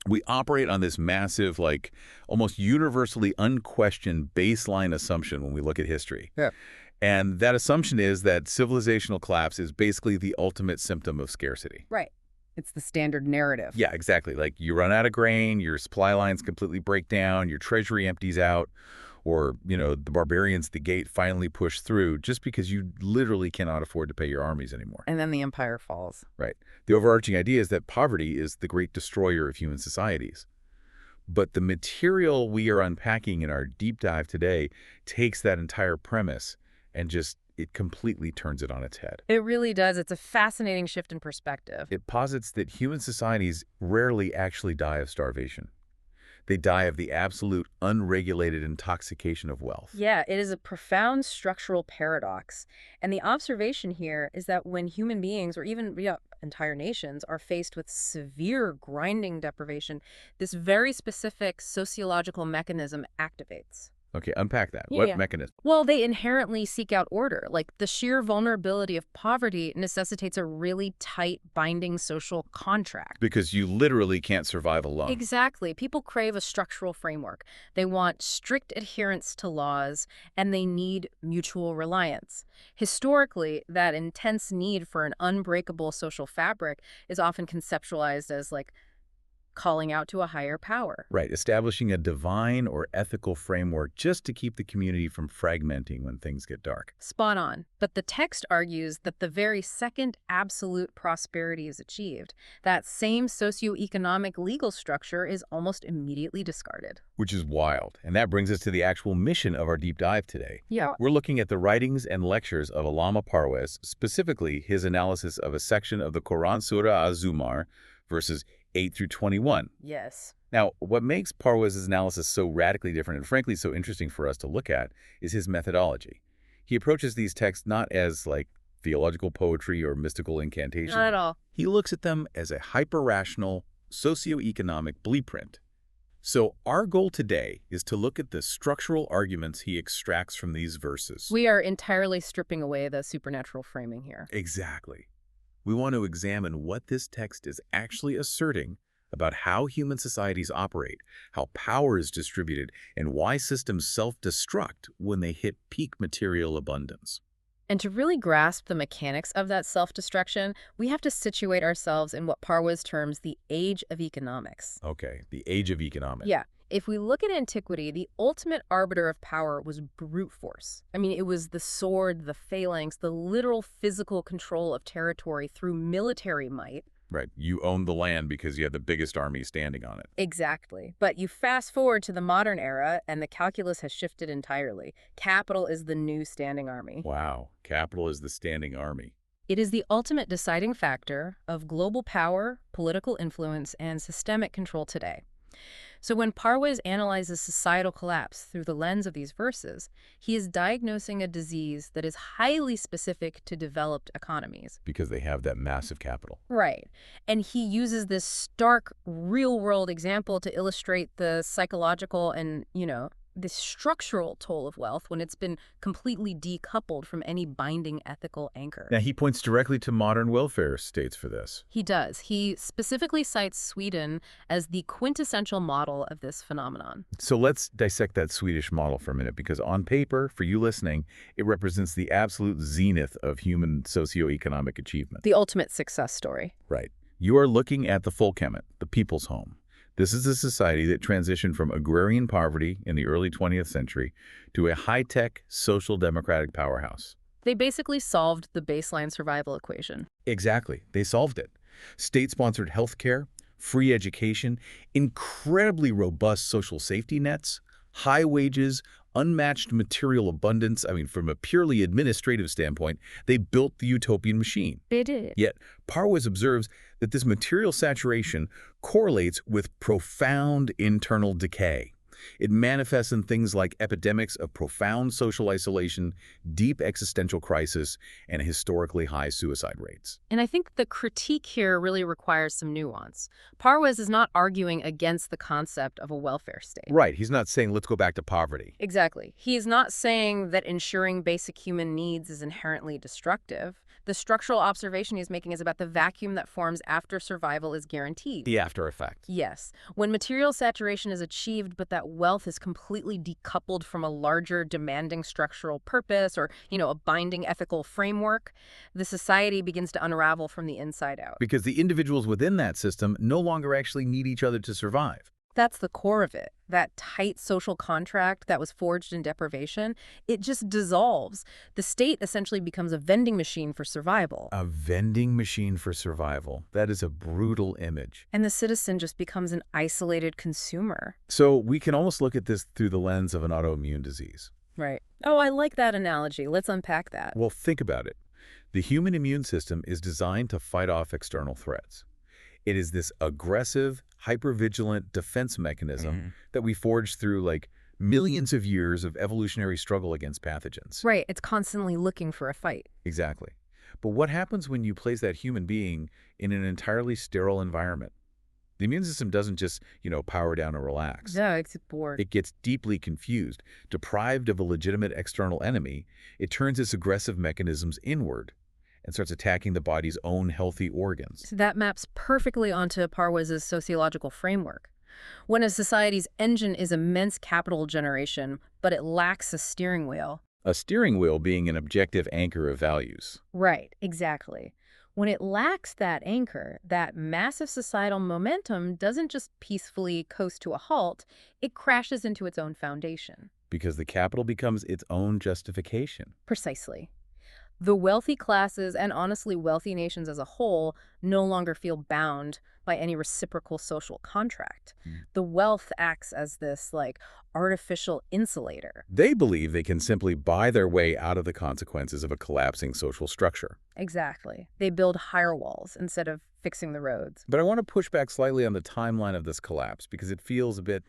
We operate on this massive, like, almost universally unquestioned baseline assumption when we look at history. Yeah. And that assumption is that civilizational collapse is basically the ultimate symptom of scarcity. Right. It's the standard narrative. Yeah, exactly. Like, you run out of grain, your supply lines completely break down, your treasury empties out, or, the barbarians at the gate finally push through just because you literally cannot afford to pay your armies anymore. And then the empire falls. Right. The overarching idea is that poverty is the great destroyer of human societies. But the material we are unpacking in our deep dive today takes that entire premise and it completely turns it on its head. It really does. It's a fascinating shift in perspective. It posits that human societies rarely actually die of starvation. They die of the absolute unregulated intoxication of wealth. Yeah, it is a profound structural paradox. And the observation here is that when human beings, or even entire nations, are faced with severe grinding deprivation, this very specific sociological mechanism activates. Okay, unpack that. What mechanism? Well, they inherently seek out order. Like, the sheer vulnerability of poverty necessitates a really tight, binding social contract. Because you literally can't survive alone. Exactly. People crave a structural framework. They want strict adherence to laws, and they need mutual reliance. Historically, that intense need for an unbreakable social fabric is often conceptualized as, like, calling out to a higher power. Right, establishing a divine or ethical framework just to keep the community from fragmenting when things get dark. Spot on. But the text argues that the very second absolute prosperity is achieved, that same socio-economic legal structure is almost immediately discarded. Which is wild. And that brings us to the actual mission of our deep dive today. Yeah. We're looking at the writings and lectures of Allama Parwez, specifically his analysis of a section of the Quran Surah Az-Zumar, verses 8 through 21. Yes. Now, what makes Parwez's analysis so radically different and frankly so interesting for us to look at is his methodology. He approaches these texts not as, like, theological poetry or mystical incantation. Not at all. He looks at them as a hyper-rational, socio-economic blueprint. So our goal today is to look at the structural arguments he extracts from these verses. We are entirely stripping away the supernatural framing here. Exactly. We want to examine what this text is actually asserting about how human societies operate, how power is distributed, and why systems self-destruct when they hit peak material abundance. And to really grasp the mechanics of that self-destruction, we have to situate ourselves in what Parwez terms the age of economics. Okay, the age of economics. Yeah. If we look at antiquity, the ultimate arbiter of power was brute force. I mean, it was the sword, the phalanx, the literal physical control of territory through military might. Right. You own the land because you have the biggest army standing on it. Exactly. But you fast forward to the modern era, and the calculus has shifted entirely. Capital is the new standing army. Wow. Capital is the standing army. It is the ultimate deciding factor of global power, political influence, and systemic control today. So when Parwez analyzes societal collapse through the lens of these verses, he is diagnosing a disease that is highly specific to developed economies. Because they have that massive capital. Right. And he uses this stark, real-world example to illustrate the psychological and, the structural toll of wealth when it's been completely decoupled from any binding ethical anchor. Now, he points directly to modern welfare states for this. He does. He specifically cites Sweden as the quintessential model of this phenomenon. So let's dissect that Swedish model for a minute, because on paper, for you listening, it represents the absolute zenith of human socioeconomic achievement. The ultimate success story. Right. You are looking at the Folkhemmet, the people's home. This is a society that transitioned from agrarian poverty in the early 20th century to a high-tech social democratic powerhouse. They basically solved the baseline survival equation. Exactly. They solved it. State-sponsored health care, free education, incredibly robust social safety nets, high wages, unmatched material abundance. I mean, from a purely administrative standpoint, they built the utopian machine. They did. Yet, Parwez observes that this material saturation correlates with profound internal decay. It manifests in things like epidemics of profound social isolation, deep existential crisis, and historically high suicide rates. And I think the critique here really requires some nuance. Parwez is not arguing against the concept of a welfare state. Right. He's not saying let's go back to poverty. Exactly. He is not saying that ensuring basic human needs is inherently destructive. The structural observation he's making is about the vacuum that forms after survival is guaranteed. The after effect. Yes. When material saturation is achieved, but that wealth is completely decoupled from a larger demanding structural purpose or, a binding ethical framework, the society begins to unravel from the inside out. Because the individuals within that system no longer actually need each other to survive. That's the core of it. That tight social contract that was forged in deprivation, it just dissolves. The state essentially becomes a vending machine for survival. A vending machine for survival. That is a brutal image. And the citizen just becomes an isolated consumer. So we can almost look at this through the lens of an autoimmune disease. Right. Oh, I like that analogy. Let's unpack that. Well, think about it. The human immune system is designed to fight off external threats. It is this aggressive, hypervigilant defense mechanism that we forged through millions of years of evolutionary struggle against pathogens. Right. It's constantly looking for a fight. Exactly. But what happens when you place that human being in an entirely sterile environment? The immune system doesn't just, power down and relax. Yeah, it's bored. It gets deeply confused. Deprived of a legitimate external enemy, it turns its aggressive mechanisms inward and starts attacking the body's own healthy organs. So that maps perfectly onto Parwez's sociological framework. When a society's engine is immense capital generation, but it lacks a steering wheel. A steering wheel being an objective anchor of values. Right, exactly. When it lacks that anchor, that massive societal momentum doesn't just peacefully coast to a halt, it crashes into its own foundation. Because the capital becomes its own justification. Precisely. The wealthy classes, and honestly wealthy nations as a whole, no longer feel bound by any reciprocal social contract. The wealth acts as this, artificial insulator. They believe they can simply buy their way out of the consequences of a collapsing social structure. Exactly. They build higher walls instead of fixing the roads. But I want to push back slightly on the timeline of this collapse because it feels a bit,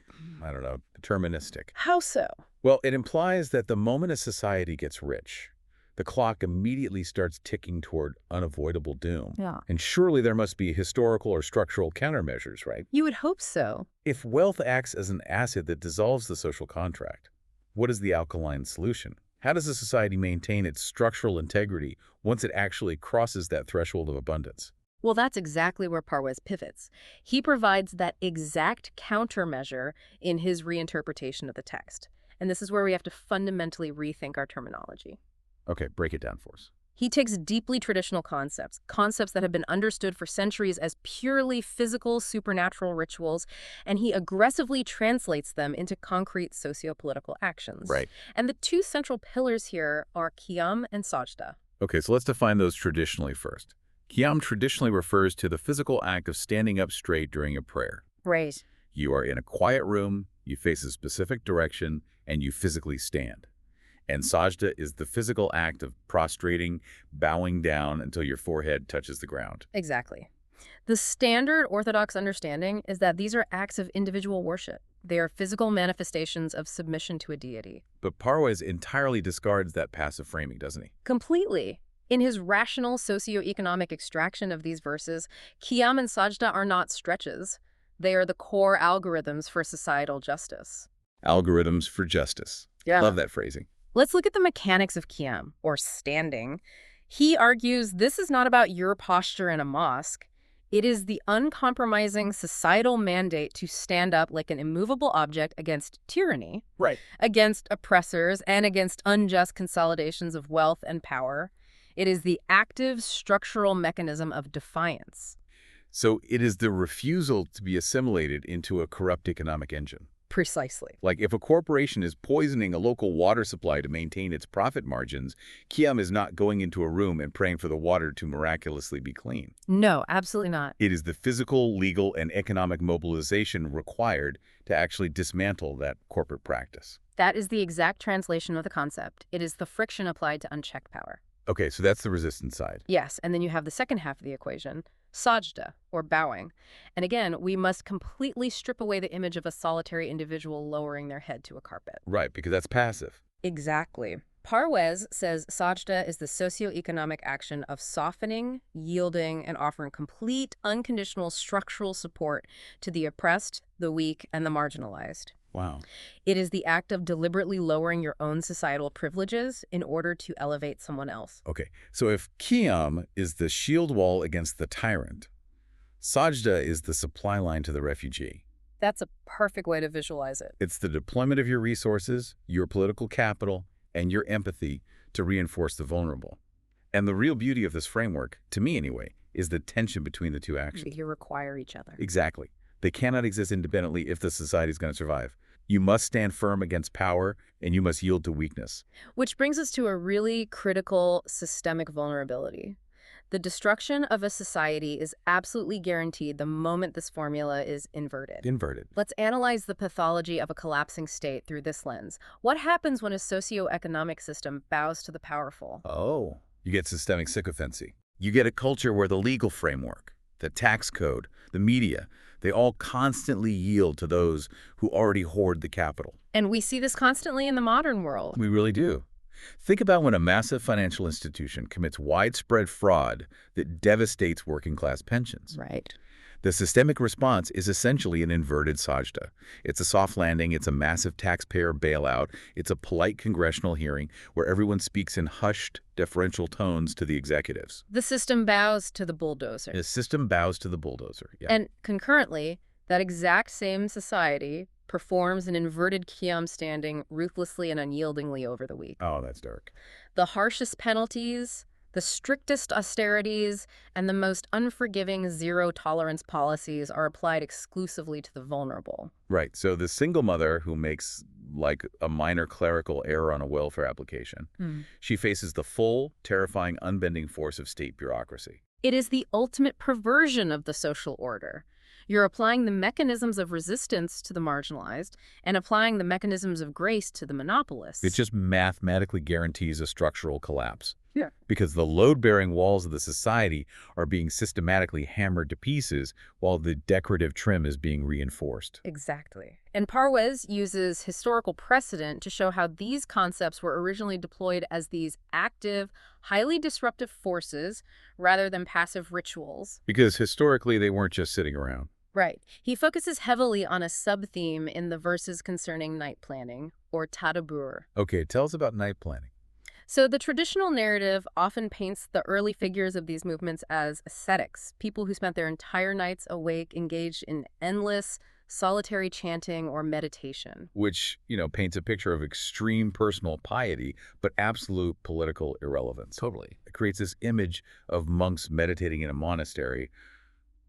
deterministic. How so? Well, it implies that the moment a society gets rich, the clock immediately starts ticking toward unavoidable doom. Yeah. And surely there must be historical or structural countermeasures, right? You would hope so. If wealth acts as an acid that dissolves the social contract, what is the alkaline solution? How does a society maintain its structural integrity once it actually crosses that threshold of abundance? Well, that's exactly where Parwez pivots. He provides that exact countermeasure in his reinterpretation of the text. And this is where we have to fundamentally rethink our terminology. Okay, break it down for us. He takes deeply traditional concepts that have been understood for centuries as purely physical, supernatural rituals, and he aggressively translates them into concrete socio-political actions. Right. And the two central pillars here are qiyam and sajda. Okay, so let's define those traditionally first. Qiyam traditionally refers to the physical act of standing up straight during a prayer. Right. You are in a quiet room, you face a specific direction, and you physically stand. And sajda is the physical act of prostrating, bowing down until your forehead touches the ground. Exactly. The standard Orthodox understanding is that these are acts of individual worship. They are physical manifestations of submission to a deity. But Parwez entirely discards that passive framing, doesn't he? Completely. In his rational socio-economic extraction of these verses, qiyam and sajda are not stretches. They are the core algorithms for societal justice. Algorithms for justice. Yeah. Love that phrasing. Let's look at the mechanics of qiyam, or standing. He argues this is not about your posture in a mosque. It is the uncompromising societal mandate to stand up like an immovable object against tyranny, Right. against oppressors, and against unjust consolidations of wealth and power. It is the active structural mechanism of defiance. So it is the refusal to be assimilated into a corrupt economic engine. Precisely. Like if a corporation is poisoning a local water supply to maintain its profit margins, qiyam is not going into a room and praying for the water to miraculously be clean. No, absolutely not. It is the physical, legal, and economic mobilization required to actually dismantle that corporate practice. That is the exact translation of the concept. It is the friction applied to unchecked power. Okay, so that's the resistance side. Yes, and then you have the second half of the equation, sajda, or bowing. And again, we must completely strip away the image of a solitary individual lowering their head to a carpet. Right, because that's passive. Exactly. Parwez says sajda is the socio-economic action of softening, yielding, and offering complete, unconditional structural support to the oppressed, the weak, and the marginalized. Wow. It is the act of deliberately lowering your own societal privileges in order to elevate someone else. Okay, so if Qiyam is the shield wall against the tyrant, Sajda is the supply line to the refugee. That's a perfect way to visualize it. It's the deployment of your resources, your political capital, and your empathy to reinforce the vulnerable. And the real beauty of this framework, to me anyway, is the tension between the two actions. You require each other. Exactly. They cannot exist independently if the society is going to survive. You must stand firm against power, and you must yield to weakness. Which brings us to a really critical systemic vulnerability. The destruction of a society is absolutely guaranteed the moment this formula is inverted. Inverted. Let's analyze the pathology of a collapsing state through this lens. What happens when a socio-economic system bows to the powerful? Oh. You get systemic sycophancy. You get a culture where the legal framework, the tax code, the media, they all constantly yield to those who already hoard the capital. And we see this constantly in the modern world. We really do. Think about when a massive financial institution commits widespread fraud that devastates working-class pensions. Right. The systemic response is essentially an inverted sajda. It's a soft landing, it's a massive taxpayer bailout, it's a polite congressional hearing where everyone speaks in hushed, deferential tones to the executives. The system bows to the bulldozer. The system bows to the bulldozer. Yeah. And concurrently, that exact same society performs an inverted Qiyam standing ruthlessly and unyieldingly over the weak. Oh, that's dark. The harshest penalties, the strictest austerities, and the most unforgiving zero-tolerance policies are applied exclusively to the vulnerable. Right. So the single mother who makes like a minor clerical error on a welfare application, she faces the full, terrifying, unbending force of state bureaucracy. It is the ultimate perversion of the social order. You're applying the mechanisms of resistance to the marginalized and applying the mechanisms of grace to the monopolists. It just mathematically guarantees a structural collapse. Yeah. Because the load-bearing walls of the society are being systematically hammered to pieces while the decorative trim is being reinforced. Exactly. And Parwez uses historical precedent to show how these concepts were originally deployed as these active, highly disruptive forces rather than passive rituals. Because historically, they weren't just sitting around. Right. He focuses heavily on a sub-theme in the verses concerning night planning, or tadabbur. Okay, tell us about night planning. So the traditional narrative often paints the early figures of these movements as ascetics, people who spent their entire nights awake, engaged in endless, solitary chanting or meditation. Which, paints a picture of extreme personal piety, but absolute political irrelevance. Totally. It creates this image of monks meditating in a monastery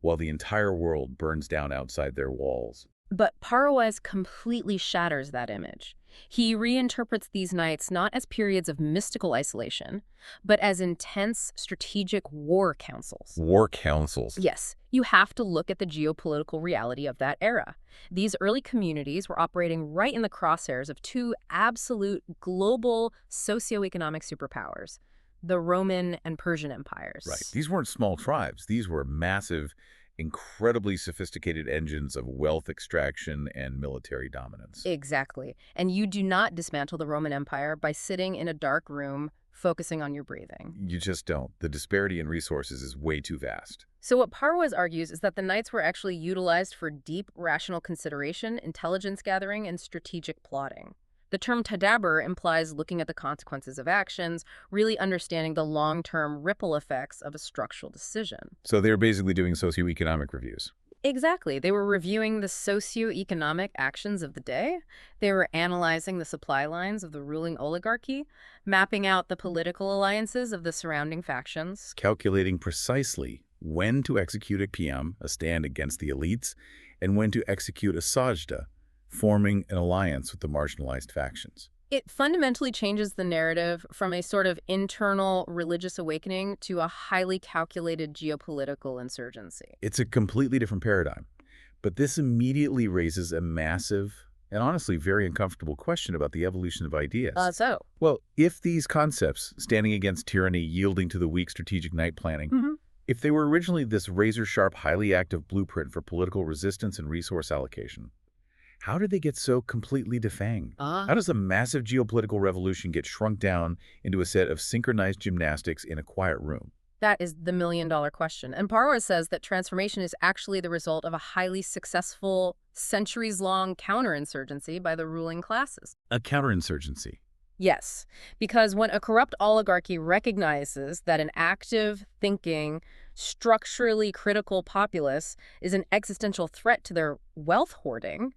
while the entire world burns down outside their walls. But Parwez completely shatters that image. He reinterprets these nights not as periods of mystical isolation, but as intense strategic war councils. War councils. Yes, you have to look at the geopolitical reality of that era. These early communities were operating right in the crosshairs of two absolute global socio-economic superpowers, the Roman and Persian empires. Right. These weren't small tribes. These were massive, incredibly sophisticated engines of wealth extraction and military dominance. Exactly. And you do not dismantle the Roman Empire by sitting in a dark room focusing on your breathing. You just don't. The disparity in resources is way too vast. So what Parwez argues is that the nights were actually utilized for deep rational consideration, intelligence gathering, and strategic plotting. The term tadabbur implies looking at the consequences of actions, really understanding the long-term ripple effects of a structural decision. So they're basically doing socioeconomic reviews. Exactly. They were reviewing the socio-economic actions of the day. They were analyzing the supply lines of the ruling oligarchy, mapping out the political alliances of the surrounding factions. Calculating precisely when to execute a qiyam, a stand against the elites, and when to execute a sajda, forming an alliance with the marginalized factions. It fundamentally changes the narrative from a sort of internal religious awakening to a highly calculated geopolitical insurgency. It's a completely different paradigm. But this immediately raises a massive and honestly very uncomfortable question about the evolution of ideas. Well, if these concepts, standing against tyranny, yielding to the weak, strategic night planning, if they were originally this razor-sharp, highly active blueprint for political resistance and resource allocation, how did they get so completely defanged? How does a massive geopolitical revolution get shrunk down into a set of synchronized gymnastics in a quiet room? That is the million-dollar question. And Parwez says that transformation is actually the result of a highly successful, centuries-long counterinsurgency by the ruling classes. A counterinsurgency. Yes, because when a corrupt oligarchy recognizes that an active, thinking, structurally critical populace is an existential threat to their wealth hoarding,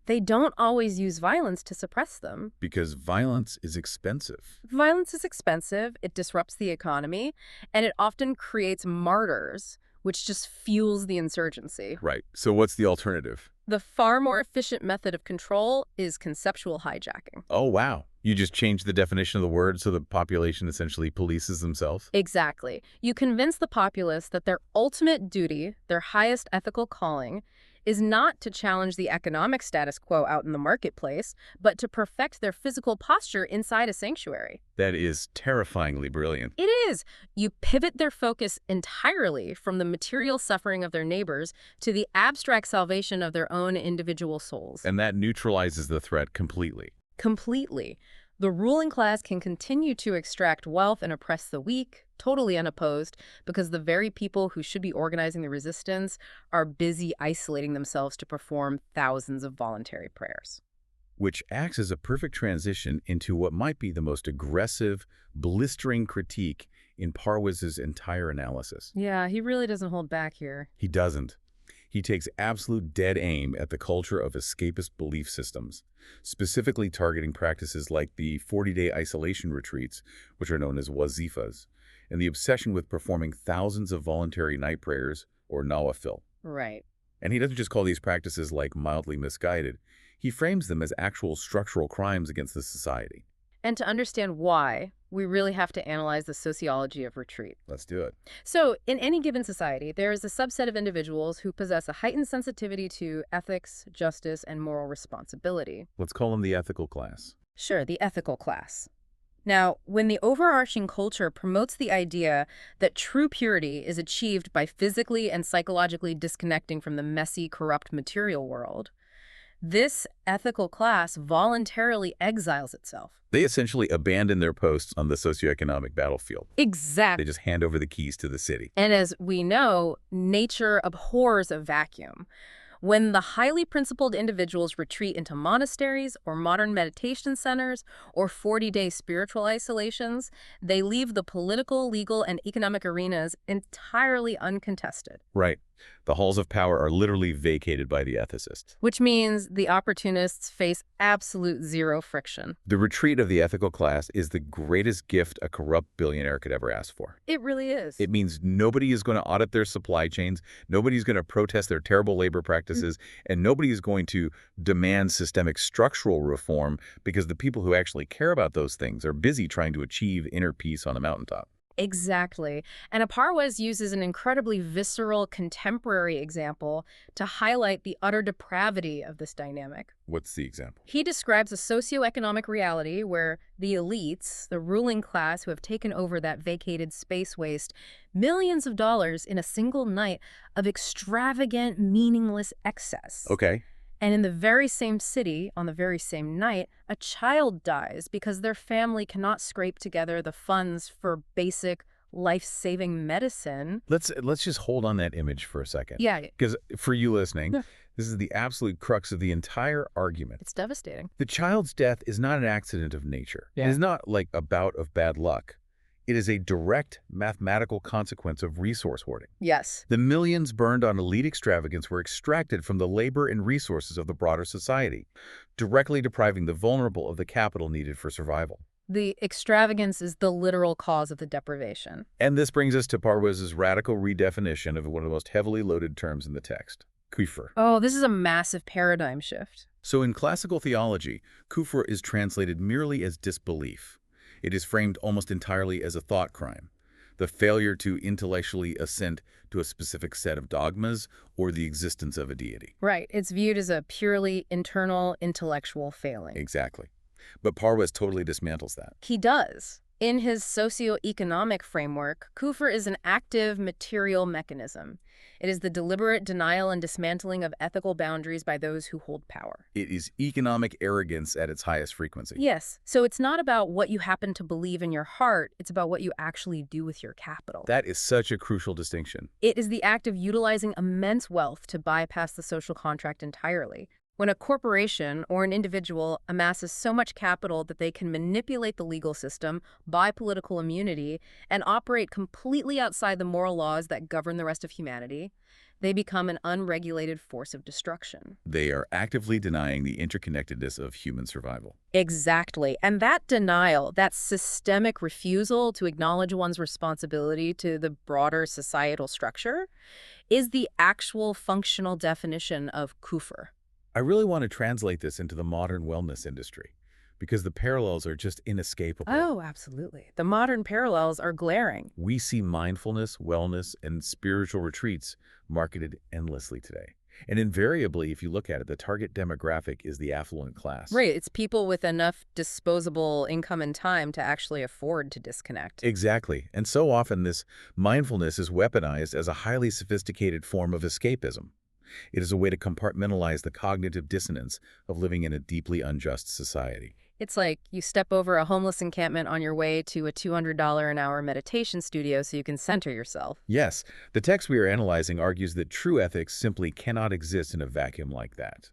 they don't always use violence to suppress them. Because violence is expensive. Violence is expensive, it disrupts the economy, and it often creates martyrs, which just fuels the insurgency. Right. So what's the alternative? The far more efficient method of control is conceptual hijacking. Oh, wow. You just changed the definition of the word so the population essentially polices themselves? Exactly. You convince the populace that their ultimate duty, their highest ethical calling, is not to challenge the economic status quo out in the marketplace, but to perfect their physical posture inside a sanctuary. That is terrifyingly brilliant. It is. You pivot their focus entirely from the material suffering of their neighbors to the abstract salvation of their own individual souls. And that neutralizes the threat completely. Completely. The ruling class can continue to extract wealth and oppress the weak, totally unopposed, because the very people who should be organizing the resistance are busy isolating themselves to perform thousands of voluntary prayers. Which acts as a perfect transition into what might be the most aggressive, blistering critique in Parwez's entire analysis. Yeah, he really doesn't hold back here. He doesn't. He takes absolute dead aim at the culture of escapist belief systems, specifically targeting practices like the 40-day isolation retreats, which are known as wazifas, and the obsession with performing thousands of voluntary night prayers, or nawafil. Right. And he doesn't just call these practices like mildly misguided. He frames them as actual structural crimes against the society. And to understand why, we really have to analyze the sociology of retreat. Let's do it. So, in any given society, there is a subset of individuals who possess a heightened sensitivity to ethics, justice, and moral responsibility. Let's call them the ethical class. Sure, the ethical class. Now, when the overarching culture promotes the idea that true purity is achieved by physically and psychologically disconnecting from the messy, corrupt material world, this ethical class voluntarily exiles itself. They essentially abandon their posts on the socioeconomic battlefield. Exactly. They just hand over the keys to the city. And as we know, nature abhors a vacuum. When the highly principled individuals retreat into monasteries or modern meditation centers or 40-day spiritual isolations, they leave the political, legal, and economic arenas entirely uncontested. Right. The halls of power are literally vacated by the ethicists. Which means the opportunists face absolute zero friction. The retreat of the ethical class is the greatest gift a corrupt billionaire could ever ask for. It really is. It means nobody is going to audit their supply chains, nobody's going to protest their terrible labor practices, and nobody is going to demand systemic structural reform because the people who actually care about those things are busy trying to achieve inner peace on a mountaintop. Exactly. And Parwez uses an incredibly visceral contemporary example to highlight the utter depravity of this dynamic. What's the example? He describes a socio-economic reality where the elites, the ruling class who have taken over that vacated space, waste millions of dollars in a single night of extravagant, meaningless excess. Okay. And in the very same city, on the very same night, a child dies because their family cannot scrape together the funds for basic life-saving medicine. Let's just hold on that image for a second. Yeah. Because for you listening, Yeah. this is the absolute crux of the entire argument. It's devastating. The child's death is not an accident of nature. Yeah. It is not like a bout of bad luck. It is a direct mathematical consequence of resource hoarding. Yes. The millions burned on elite extravagance were extracted from the labor and resources of the broader society, directly depriving the vulnerable of the capital needed for survival. The extravagance is the literal cause of the deprivation. And this brings us to Parwez's radical redefinition of one of the most heavily loaded terms in the text, kufr. Oh, this is a massive paradigm shift. So in classical theology, kufr is translated merely as disbelief. It is framed almost entirely as a thought crime, the failure to intellectually assent to a specific set of dogmas or the existence of a deity. Right. It's viewed as a purely internal intellectual failing. Exactly. But Parwez totally dismantles that. He does. In his socio-economic framework, kufr is an active material mechanism. It is the deliberate denial and dismantling of ethical boundaries by those who hold power. It is economic arrogance at its highest frequency. Yes, so it's not about what you happen to believe in your heart, it's about what you actually do with your capital. That is such a crucial distinction. It is the act of utilizing immense wealth to bypass the social contract entirely. When a corporation or an individual amasses so much capital that they can manipulate the legal system, buy political immunity, and operate completely outside the moral laws that govern the rest of humanity, they become an unregulated force of destruction. They are actively denying the interconnectedness of human survival. Exactly. And that denial, that systemic refusal to acknowledge one's responsibility to the broader societal structure, is the actual functional definition of kufr. I really want to translate this into the modern wellness industry because the parallels are just inescapable. Oh, absolutely. The modern parallels are glaring. We see mindfulness, wellness, and spiritual retreats marketed endlessly today. And invariably, if you look at it, the target demographic is the affluent class. Right. It's people with enough disposable income and time to actually afford to disconnect. Exactly. And so often this mindfulness is weaponized as a highly sophisticated form of escapism. It is a way to compartmentalize the cognitive dissonance of living in a deeply unjust society. It's like you step over a homeless encampment on your way to a $200 an hour meditation studio so you can center yourself. Yes, the text we are analyzing argues that true ethics simply cannot exist in a vacuum like that.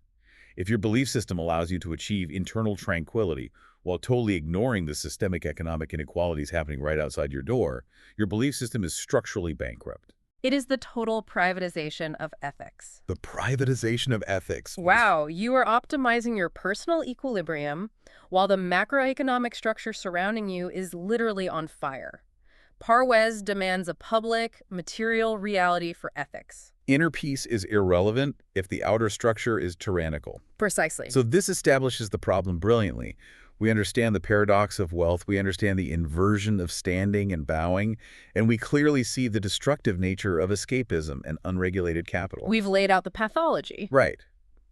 If your belief system allows you to achieve internal tranquility while totally ignoring the systemic economic inequalities happening right outside your door, your belief system is structurally bankrupt. It is the total privatization of ethics. The privatization of ethics. Wow, you are optimizing your personal equilibrium while the macroeconomic structure surrounding you is literally on fire. Parwez demands a public, material reality for ethics. Inner peace is irrelevant if the outer structure is tyrannical. Precisely. So this establishes the problem brilliantly. We understand the paradox of wealth, we understand the inversion of standing and bowing, and we clearly see the destructive nature of escapism and unregulated capital. We've laid out the pathology. Right.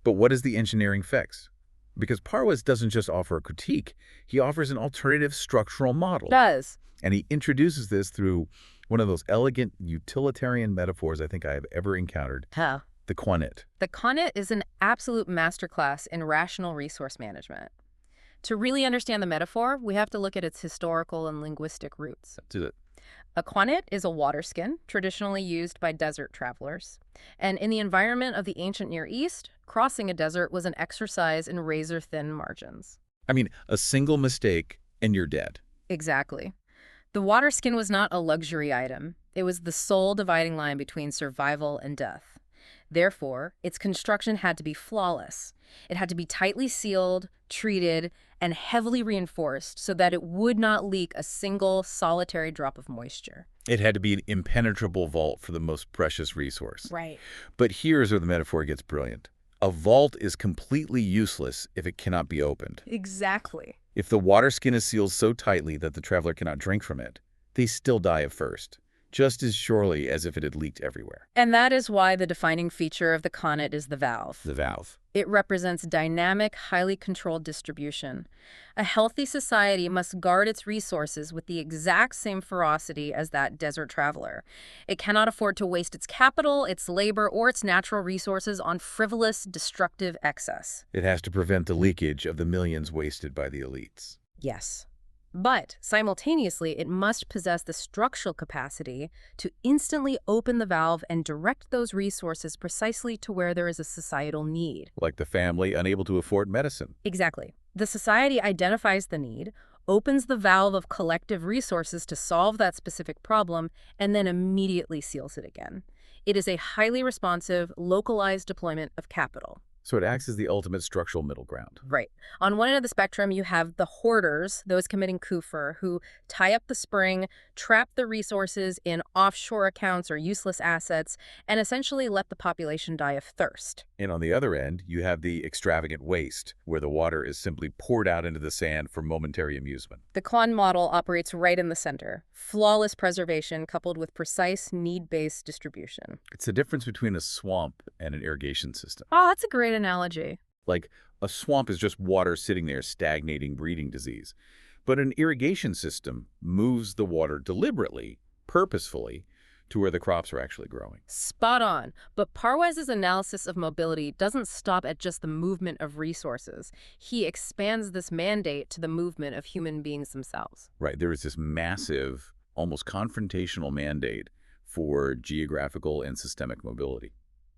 But what is the engineering fix? Because Parwez doesn't just offer a critique, he offers an alternative structural model. Does. And he introduces this through one of those elegant utilitarian metaphors I think I have ever encountered, the quanit. The quanit is an absolute masterclass in rational resource management. To really understand the metaphor, we have to look at its historical and linguistic roots. Do it. A quanit is a water skin, traditionally used by desert travelers. And in the environment of the ancient Near East, crossing a desert was an exercise in razor-thin margins. I mean, a single mistake and you're dead. Exactly. The water skin was not a luxury item. It was the sole dividing line between survival and death. Therefore, its construction had to be flawless. It had to be tightly sealed, treated, and heavily reinforced so that it would not leak a single solitary drop of moisture. It had to be an impenetrable vault for the most precious resource. Right. But here's where the metaphor gets brilliant. A vault is completely useless if it cannot be opened. Exactly. If the water skin is sealed so tightly that the traveler cannot drink from it, they still die of thirst, just as surely as if it had leaked everywhere. And that is why the defining feature of the quanit is the valve. The valve. It represents dynamic, highly controlled distribution. A healthy society must guard its resources with the exact same ferocity as that desert traveler. It cannot afford to waste its capital, its labor, or its natural resources on frivolous, destructive excess. It has to prevent the leakage of the millions wasted by the elites. Yes. But simultaneously, it must possess the structural capacity to instantly open the valve and direct those resources precisely to where there is a societal need. Like the family unable to afford medicine. Exactly. The society identifies the need, opens the valve of collective resources to solve that specific problem, and then immediately seals it again. It is a highly responsive, localized deployment of capital. So it acts as the ultimate structural middle ground. Right. On one end of the spectrum, you have the hoarders, those committing kufr, who tie up the spring, trap the resources in offshore accounts or useless assets, and essentially let the population die of thirst. And on the other end, you have the extravagant waste, where the water is simply poured out into the sand for momentary amusement. The Kwan model operates right in the center. Flawless preservation coupled with precise need-based distribution. It's the difference between a swamp and an irrigation system. Oh, that's a great analogy. Like, a swamp is just water sitting there stagnating, breeding disease. But an irrigation system moves the water deliberately, purposefully, to where the crops are actually growing. Spot on. But Parwez's analysis of mobility doesn't stop at just the movement of resources. He expands this mandate to the movement of human beings themselves. Right, there is this massive, almost confrontational mandate for geographical and systemic mobility.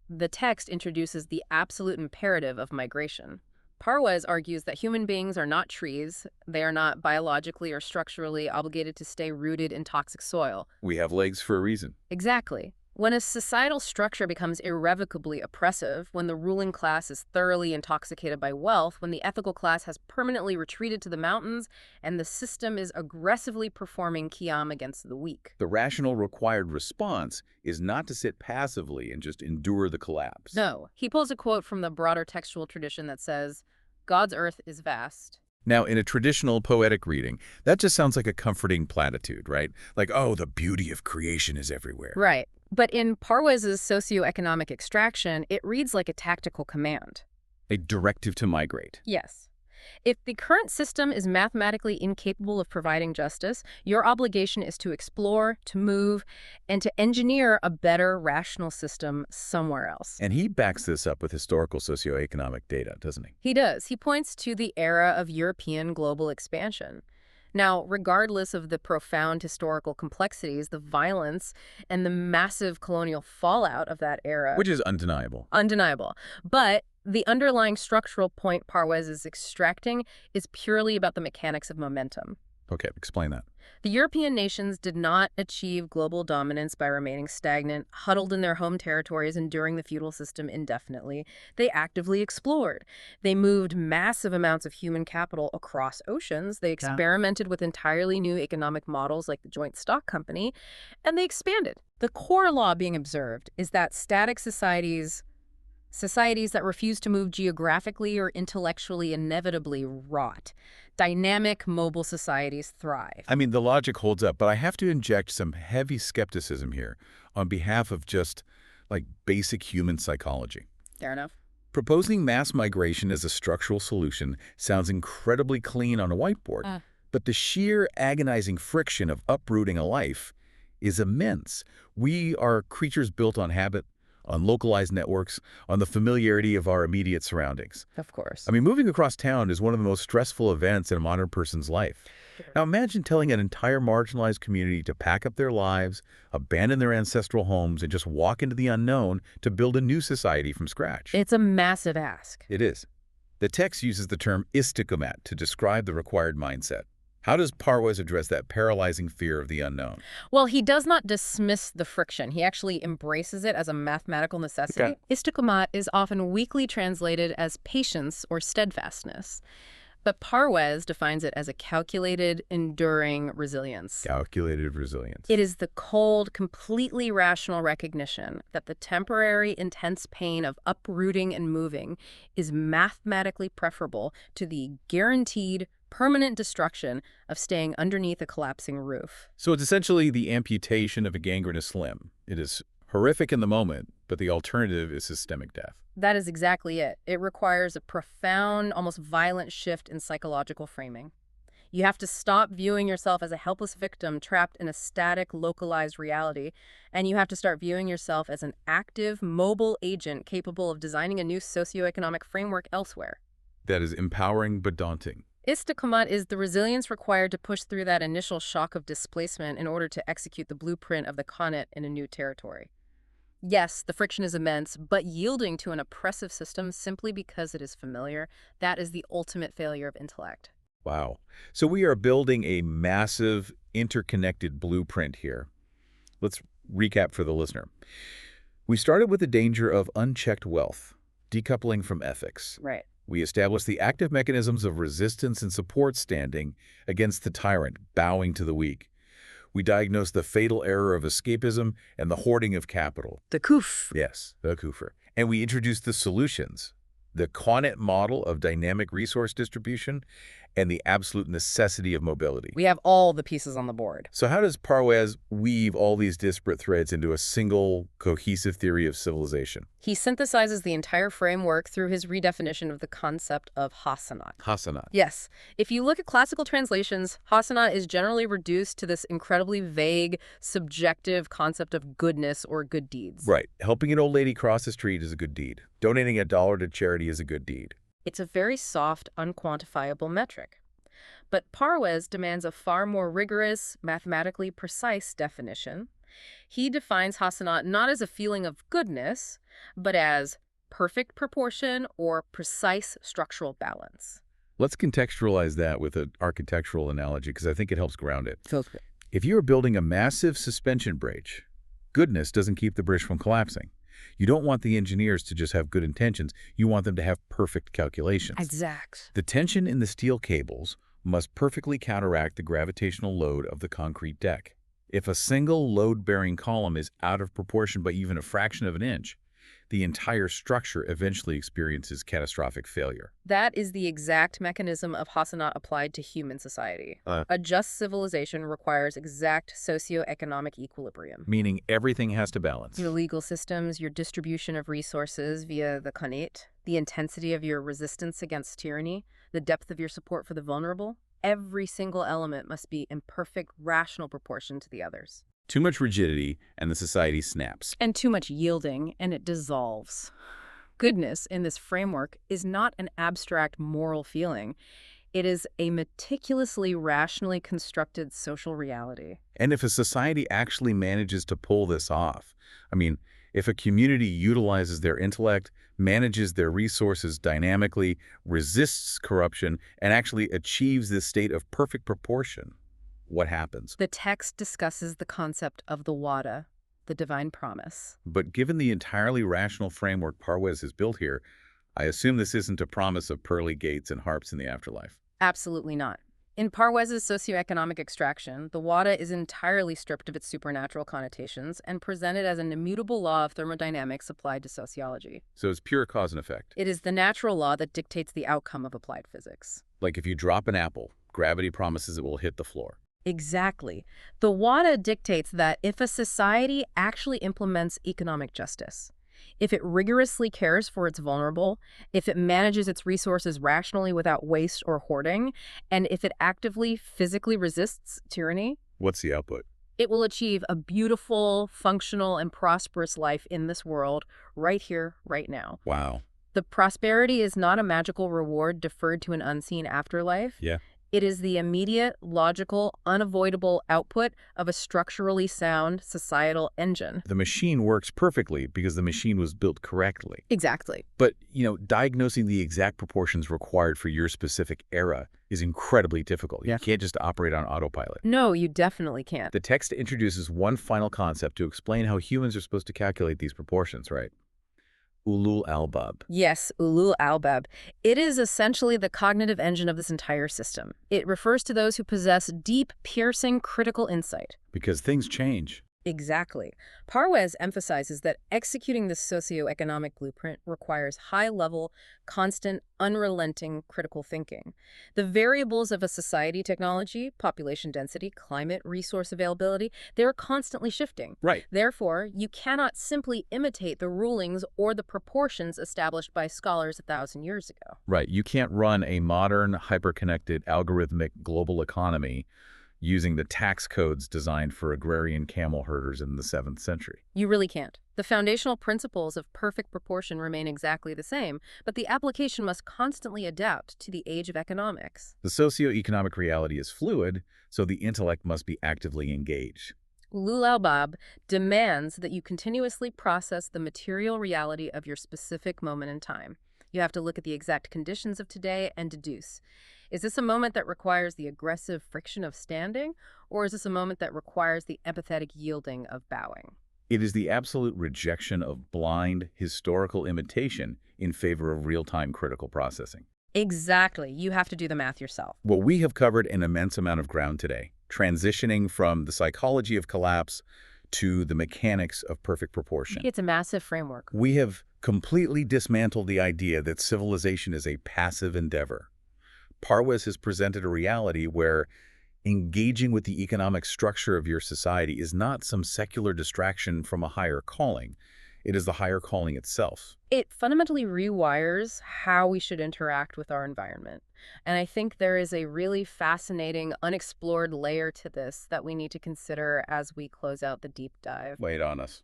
The text introduces the absolute imperative of migration. Parwez argues that human beings are not trees. They are not biologically or structurally obligated to stay rooted in toxic soil. We have legs for a reason. Exactly. When a societal structure becomes irrevocably oppressive, when the ruling class is thoroughly intoxicated by wealth, when the ethical class has permanently retreated to the mountains, and the system is aggressively performing qiyam against the weak. The rational required response is not to sit passively and just endure the collapse. No. He pulls a quote from the broader textual tradition that says, God's earth is vast. Now, in a traditional poetic reading, that just sounds like a comforting platitude, right? Like, oh, the beauty of creation is everywhere. Right. But in Parwez's socio-economic extraction, it reads like a tactical command. A directive to migrate. Yes. If the current system is mathematically incapable of providing justice, your obligation is to explore, to move, and to engineer a better rational system somewhere else. And he backs this up with historical socioeconomic data, doesn't he? He does. He points to the era of European global expansion. Now, regardless of the profound historical complexities, the violence, and the massive colonial fallout of that era— Which is undeniable. Undeniable. But the underlying structural point Parwez is extracting is purely about the mechanics of momentum. Okay, explain that. The European nations did not achieve global dominance by remaining stagnant, huddled in their home territories, enduring the feudal system indefinitely. They actively explored. They moved massive amounts of human capital across oceans. They experimented with entirely new economic models like the joint stock company, and they expanded. The core law being observed is that static societies that refuse to move geographically or intellectually inevitably rot. Dynamic, mobile societies thrive. I mean, the logic holds up, but I have to inject some heavy skepticism here on behalf of just, like, basic human psychology. Fair enough. Proposing mass migration as a structural solution sounds incredibly clean on a whiteboard, but the sheer agonizing friction of uprooting a life is immense. We are creatures built on habit, on localized networks, on the familiarity of our immediate surroundings. Of course. I mean, moving across town is one of the most stressful events in a modern person's life. Sure. Now imagine telling an entire marginalized community to pack up their lives, abandon their ancestral homes, and just walk into the unknown to build a new society from scratch. It's a massive ask. It is. The text uses the term Iqamat to describe the required mindset. How does Parwez address that paralyzing fear of the unknown? Well, he does not dismiss the friction. He actually embraces it as a mathematical necessity. Okay. Iqamat is often weakly translated as patience or steadfastness. But Parwez defines it as a calculated, enduring resilience. Calculated resilience. It is the cold, completely rational recognition that the temporary, intense pain of uprooting and moving is mathematically preferable to the guaranteed, permanent destruction of staying underneath a collapsing roof. So it's essentially the amputation of a gangrenous limb. It is horrific in the moment, but the alternative is systemic death. That is exactly it. It requires a profound, almost violent shift in psychological framing. You have to stop viewing yourself as a helpless victim trapped in a static, localized reality, and you have to start viewing yourself as an active, mobile agent capable of designing a new socioeconomic framework elsewhere. That is empowering but daunting. Iqamat is the resilience required to push through that initial shock of displacement in order to execute the blueprint of the Khanate in a new territory. Yes, the friction is immense, but yielding to an oppressive system simply because it is familiar, that is the ultimate failure of intellect. Wow. So we are building a massive, interconnected blueprint here. Let's recap for the listener. We started with the danger of unchecked wealth, decoupling from ethics. Right. We established the active mechanisms of resistance and support standing against the tyrant, bowing to the weak. We diagnosed the fatal error of escapism and the hoarding of capital. The kuf. Yes, the kufr. And we introduced the solutions, the Connaught model of dynamic resource distribution, and the absolute necessity of mobility. We have all the pieces on the board. So how does Parwez weave all these disparate threads into a single, cohesive theory of civilization? He synthesizes the entire framework through his redefinition of the concept of hasanat. Hasanat. Yes. If you look at classical translations, hasanat is generally reduced to this incredibly vague, subjective concept of goodness or good deeds. Right. Helping an old lady cross the street is a good deed. Donating $1 to charity is a good deed. It's a very soft, unquantifiable metric. But Parwez demands a far more rigorous, mathematically precise definition. He defines hasanat not as a feeling of goodness, but as perfect proportion or precise structural balance. Let's contextualize that with an architectural analogy because I think it helps ground it. Feels good. If you are building a massive suspension bridge, goodness doesn't keep the bridge from collapsing. You don't want the engineers to just have good intentions. You want them to have perfect calculations. Exact. The tension in the steel cables must perfectly counteract the gravitational load of the concrete deck. If a single load-bearing column is out of proportion by even a fraction of an inch, the entire structure eventually experiences catastrophic failure. That is the exact mechanism of hasanat applied to human society. A just civilization requires exact socio-economic equilibrium. Meaning everything has to balance. Your legal systems, your distribution of resources via the Connaught, the intensity of your resistance against tyranny, the depth of your support for the vulnerable, every single element must be in perfect, rational proportion to the others. Too much rigidity, and the society snaps. And too much yielding, and it dissolves. Goodness in this framework is not an abstract moral feeling. It is a meticulously, rationally constructed social reality. And if a society actually manages to pull this off, if a community utilizes their intellect, manages their resources dynamically, resists corruption, and actually achieves this state of perfect proportion, what happens? The text discusses the concept of the wa'da, the divine promise. But given the entirely rational framework Parwez has built here, I assume this isn't a promise of pearly gates and harps in the afterlife. Absolutely not. In Parwez's socio-economic extraction, the wa'da is entirely stripped of its supernatural connotations and presented as an immutable law of thermodynamics applied to sociology. So it's pure cause and effect. It is the natural law that dictates the outcome of applied physics. Like if you drop an apple, gravity promises it will hit the floor. Exactly. The wa'da dictates that if a society actually implements economic justice, if it rigorously cares for its vulnerable, if it manages its resources rationally without waste or hoarding, and if it actively, physically resists tyranny, What's the output? it will achieve a beautiful, functional, and prosperous life in this world, right here, right now. Wow. The prosperity is not a magical reward deferred to an unseen afterlife. Yeah. It is the immediate, logical, unavoidable output of a structurally sound societal engine. The machine works perfectly because the machine was built correctly. Exactly. But, diagnosing the exact proportions required for your specific era is incredibly difficult. Yeah. You can't just operate on autopilot. No, you definitely can't. The text introduces one final concept to explain how humans are supposed to calculate these proportions, right? Ulul albab. Yes, ulul albab. It is essentially the cognitive engine of this entire system. It refers to those who possess deep, piercing, critical insight. Because things change. Exactly. Parwez emphasizes that executing this socioeconomic blueprint requires high-level, constant, unrelenting critical thinking. The variables of a society, technology, population density, climate, resource availability, they're constantly shifting. Right. Therefore, you cannot simply imitate the rulings or the proportions established by scholars 1,000 years ago. Right. You can't run a modern, hyper-connected, algorithmic global economy using the tax codes designed for agrarian camel herders in the 7th century. You really can't. The foundational principles of perfect proportion remain exactly the same, but the application must constantly adapt to the age of economics. The socio-economic reality is fluid, so the intellect must be actively engaged. Ulul albab demands that you continuously process the material reality of your specific moment in time. You have to look at the exact conditions of today and deduce. Is this a moment that requires the aggressive friction of standing, or is this a moment that requires the empathetic yielding of bowing? It is the absolute rejection of blind, historical imitation in favor of real-time critical processing. Exactly. You have to do the math yourself. Well, we have covered an immense amount of ground today, transitioning from the psychology of collapse to the mechanics of perfect proportion. It's a massive framework. We have completely dismantle the idea that civilization is a passive endeavor. Parwez has presented a reality where engaging with the economic structure of your society is not some secular distraction from a higher calling. It is the higher calling itself. It fundamentally rewires how we should interact with our environment. And I think there is a really fascinating, unexplored layer to this that we need to consider as we close out the deep dive. Wait on us.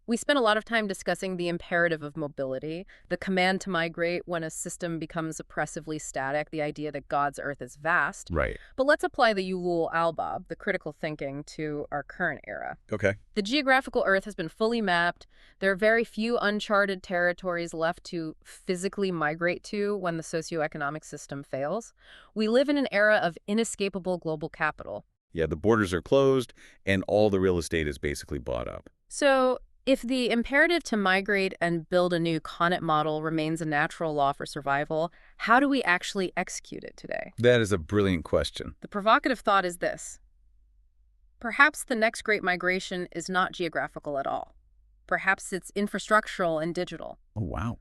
We spent a lot of time discussing the imperative of mobility, the command to migrate when a system becomes oppressively static, the idea that God's earth is vast. Right. But let's apply the Ulul Albab, the critical thinking, to our current era. Okay. The geographical earth has been fully mapped. There are very few uncharted territories left to physically migrate to when the socioeconomic system fails. We live in an era of inescapable global capital. Yeah, the borders are closed and all the real estate is basically bought up. So, if the imperative to migrate and build a new Connaught model remains a natural law for survival, how do we actually execute it today? That is a brilliant question. The provocative thought is this. Perhaps the next great migration is not geographical at all. Perhaps it's infrastructural and digital. Oh, wow.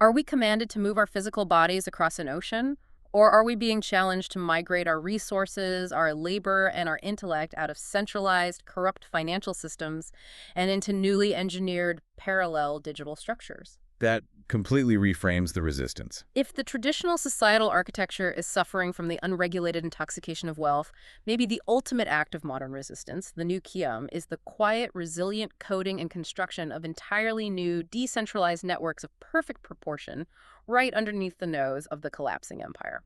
Are we commanded to move our physical bodies across an ocean? Or are we being challenged to migrate our resources, our labor, and our intellect out of centralized, corrupt financial systems and into newly engineered, parallel digital structures? That completely reframes the resistance. If the traditional societal architecture is suffering from the unregulated intoxication of wealth, maybe the ultimate act of modern resistance, the new Qiyam, is the quiet, resilient coding and construction of entirely new, decentralized networks of perfect proportion right underneath the nose of the collapsing empire.